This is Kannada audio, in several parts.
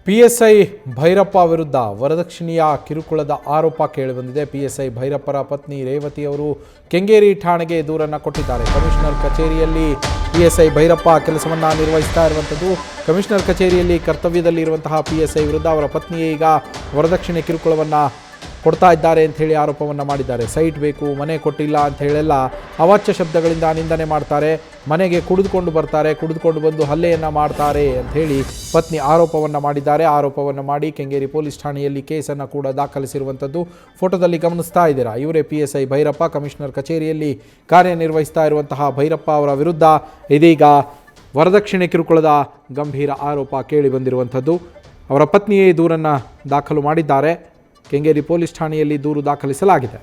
ಪಿಎಸ್ಐ ಭೈರಪ್ಪ ವಿರುದ್ಧ ವರದಕ್ಷಿಣೆಯ ಕಿರುಕುಳದ ಆರೋಪ ಕೇಳಿಬಂದಿದೆ. ಪಿಎಸ್ಐ ಭೈರಪ್ಪರ ಪತ್ನಿ ರೇವತಿ ಅವರು ಕೆಂಗೇರಿ ಠಾಣೆಗೆ ದೂರನ್ನು ಕೊಟ್ಟಿದ್ದಾರೆ. ಕಮಿಷನರ್ ಕಚೇರಿಯಲ್ಲಿ ಪಿಎಸ್ಐ ಭೈರಪ್ಪ ಕೆಲಸವನ್ನು ನಿರ್ವಹಿಸ್ತಾ ಇರುವಂಥದ್ದು. ಕಮಿಷನರ್ ಕಚೇರಿಯಲ್ಲಿ ಕರ್ತವ್ಯದಲ್ಲಿರುವಂತಹ ಪಿಎಸ್ಐ ವಿರುದ್ಧ ಅವರ ಪತ್ನಿಯೇ ಈಗ ವರದಕ್ಷಿಣೆ ಕಿರುಕುಳವನ್ನು ಕೊಡ್ತಾ ಇದ್ದಾರೆ ಅಂತ ಹೇಳಿ ಆರೋಪವನ್ನು ಮಾಡಿದ್ದಾರೆ. ಸೈಟ್ ಬೇಕು, ಮನೆ ಕೊಟ್ಟಿಲ್ಲ ಅಂತ ಹೇಳೆಲ್ಲ ಅವಾಚ್ಯ ಶಬ್ದಗಳಿಂದ ನಿಂದನೆ ಮಾಡ್ತಾರೆ. ಮನೆಗೆ ಕುಡಿದುಕೊಂಡು ಬರ್ತಾರೆ, ಕುಡಿದುಕೊಂಡು ಬಂದು ಹಲ್ಲೆಯನ್ನು ಮಾಡ್ತಾರೆ ಅಂತ ಹೇಳಿ ಪತ್ನಿ ಆರೋಪವನ್ನು ಮಾಡಿದ್ದಾರೆ. ಆರೋಪವನ್ನು ಮಾಡಿ ಕೆಂಗೇರಿ ಪೊಲೀಸ್ ಠಾಣೆಯಲ್ಲಿ ಕೇಸನ್ನು ಕೂಡ ದಾಖಲಿಸಿರುವಂಥದ್ದು ಫೋಟೋದಲ್ಲಿ ಗಮನಿಸ್ತಾ ಇದ್ದೀರಾ. ಇವರೇ ಪಿಎಸ್ಐ ಭೈರಪ್ಪ. ಕಮಿಷನರ್ ಕಚೇರಿಯಲ್ಲಿ ಕಾರ್ಯನಿರ್ವಹಿಸ್ತಾ ಇರುವಂತಹ ಭೈರಪ್ಪ ಅವರ ವಿರುದ್ಧ ಇದೀಗ ವರದಕ್ಷಿಣೆ ಕಿರುಕುಳದ ಗಂಭೀರ ಆರೋಪ ಕೇಳಿ ಬಂದಿರುವಂಥದ್ದು. ಅವರ ಪತ್ನಿಯೇ ದೂರನ್ನು ದಾಖಲು ಮಾಡಿದ್ದಾರೆ. ಕೆಂಗೇರಿ ಪೊಲೀಸ್ ಠಾಣೆಯಲ್ಲಿ ದೂರು ದಾಖಲಿಸಲಾಗಿದೆ.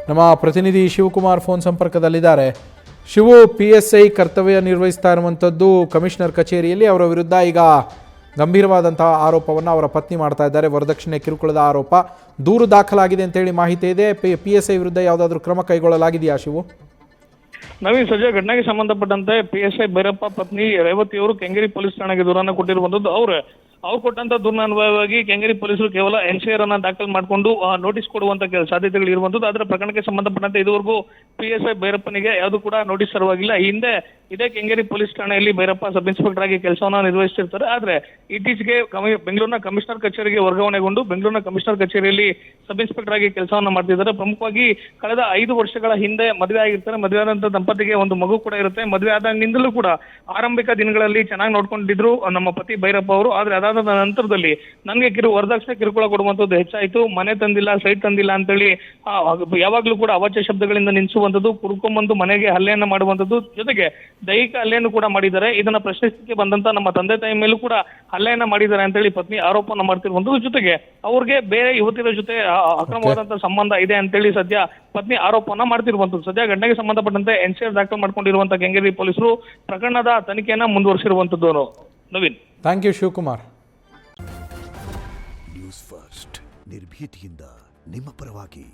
ನಮ್ಮ ಪ್ರತಿನಿಧಿ ಶಿವಕುಮಾರ್ ಫೋನ್ ಸಂಪರ್ಕದಲ್ಲಿದ್ದಾರೆ. ಶಿವು, ಪಿಎಸ್ಐ ಕರ್ತವ್ಯ ನಿರ್ವಹಿಸ್ತಾ ಇರುವಂಥದ್ದು ಕಮಿಷನರ್ ಕಚೇರಿಯಲ್ಲಿ. ಅವರ ವಿರುದ್ಧ ಈಗ ಗಂಭೀರವಾದಂತಹ ಆರೋಪವನ್ನು ಅವರ ಪತ್ನಿ ಮಾಡ್ತಾ ಇದ್ದಾರೆ. ವರದಕ್ಷಿಣೆ ಕಿರುಕುಳದ ಆರೋಪ. ದೂರು ದಾಖಲಾಗಿದೆ ಅಂತೇಳಿ ಮಾಹಿತಿ ಇದೆ. ಪಿಎಸ್ಐ ವಿರುದ್ಧ ಯಾವುದಾದ್ರೂ ಕ್ರಮ ಕೈಗೊಳ್ಳಲಾಗಿದೆಯಾ ಶಿವು? ನವೀನ್, ಸದ್ಯ ಘಟನೆಗೆ ಸಂಬಂಧಪಟ್ಟಂತೆ ಪಿಎಸ್ಐ ಭೈರಪ್ಪ ಪತ್ನಿ ರೇವತಿ ಅವರು ಕೆಂಗೇರಿ ಪೊಲೀಸ್ ಠಾಣೆಗೆ ದೂರನ್ನು ಕೊಟ್ಟಿರುವಂತದ್ದು. ಅವ್ರು ಕೊಟ್ಟಂತ ದೂರಿನ ಅನ್ವಯವಾಗಿ ಕೆಂಗೇರಿ ಪೊಲೀಸರು ಕೇವಲ ಎನ್ಸಿಆರ್ ಅನ್ನ ದಾಖಲು ಮಾಡಿಕೊಂಡು ನೋಟಿಸ್ ಕೊಡುವಂತ ಸಾಧ್ಯತೆಗಳು ಇರುವಂತದ್ದು. ಅದರ ಪ್ರಕರಣಕ್ಕೆ ಸಂಬಂಧಪಟ್ಟಂತೆ ಇದುವರೆಗೂ ಪಿಎಸ್ಐ ಭೈರಪ್ಪನಿಗೆ ಯಾವುದು ಕೂಡ ನೋಟಿಸ್ ತರವಾಗಿಲ್ಲ. ಹಿಂದೆ ಇದೇ ಕೆಂಗೇರಿ ಪೊಲೀಸ್ ಠಾಣೆಯಲ್ಲಿ ಭೈರಪ್ಪ ಸಬ್ ಇನ್ಸ್ಪೆಕ್ಟರ್ ಆಗಿ ಕೆಲಸವನ್ನ ನಿರ್ವಹಿಸುತ್ತಿರ್ತಾರೆ. ಆದ್ರೆ ಇತ್ತೀಚೆಗೆ ಬೆಂಗಳೂರಿನ ಕಮಿಷನರ್ ಕಚೇರಿಗೆ ವರ್ಗಾವಣೆಗೊಂಡು ಬೆಂಗಳೂರಿನ ಕಮಿಷನರ್ ಕಚೇರಿಯಲ್ಲಿ ಸಬ್ ಇನ್ಸ್ಪೆಕ್ಟರ್ ಆಗಿ ಕೆಲಸವನ್ನ ಮಾಡ್ತಿದ್ದಾರೆ. ಪ್ರಮುಖವಾಗಿ ಕಳೆದ 5 ವರ್ಷಗಳ ಹಿಂದೆ ಮದುವೆ ಆಗಿರ್ತಾರೆ. ಮದುವೆ ಆದಂತ ದಂಪತಿಗೆ ಒಂದು ಮಗು ಕೂಡ ಇರುತ್ತೆ. ಮದುವೆ ಆದಾಗಿನಿಂದಲೂ ಕೂಡ ಆರಂಭಿಕ ದಿನಗಳಲ್ಲಿ ಚೆನ್ನಾಗಿ ನೋಡ್ಕೊಂಡಿದ್ರು ನಮ್ಮ ಪತಿ ಭೈರಪ್ಪ ಅವರು. ಆದ್ರೆ ಅದಾದ ನಂತರದಲ್ಲಿ ನನಗೆ ವರದಕ್ಷಿಣೆ ಕಿರುಕುಳ ಕೊಡುವಂತದ್ದು ಹೆಚ್ಚಾಯಿತು. ಮನೆ ತಂದಿಲ್ಲ, ಸೈಟ್ ತಂದಿಲ್ಲ ಅಂತೇಳಿ ಯಾವಾಗ್ಲೂ ಕೂಡ ಅವಾಚ್ಯ ಶಬ್ದಗಳಿಂದ ನಿಲ್ಲಿಸುವಂತದ್ದು, ಕುಡ್ಕೊಂಡ್ಬಂದು ಮನೆಗೆ ಹಲ್ಲೆಯನ್ನ ಮಾಡುವಂತದ್ದು, ಜೊತೆಗೆ ದೈಹಿಕ ಹಲ್ಲೆಯನ್ನು ಕೂಡ ಮಾಡಿದ್ದಾರೆ. ಇದನ್ನ ಪ್ರಶ್ನಿಸಲಿಕ್ಕೆ ಬಂದಂತ ನಮ್ಮ ತಂದೆ ತಾಯಿ ಮೇಲೂ ಕೂಡ ಹಲ್ಲೆಯನ್ನ ಮಾಡಿದ್ದಾರೆ ಅಂತೇಳಿ ಪತ್ನಿ ಆರೋಪವನ್ನು ಮಾಡ್ತಿರುವಂತದ್ದು. ಜೊತೆಗೆ ಅವ್ರಿಗೆ ಬೇರೆ ಯುವತಿಯರ ಜೊತೆ ಅಕ್ರಮವಾದಂತಹ ಸಂಬಂಧ ಇದೆ ಅಂತೇಳಿ ಸದ್ಯ ಪತ್ನಿ ಆರೋಪವನ್ನ ಮಾಡ್ತಿರುವಂತದ್ದು. ಸದ್ಯ ಘಟನೆಗೆ ಸಂಬಂಧಪಟ್ಟಂತೆ ಎನ್ಸಿಆರ್ ದಾಖಲು ಮಾಡ್ಕೊಂಡಿರುವಂತಹ ಕೆಂಗೇರಿ ಪೊಲೀಸರು ಪ್ರಕರಣದ ತನಿಖೆಯನ್ನ ಮುಂದುವರಿಸಿರುವಂತದ್ದು. Naveen, thank you Shivakumar. News first, ನಿರ್ಭೀತಿಯಿಂದ ನಿಮ್ಮ ಪರವಾಗಿ.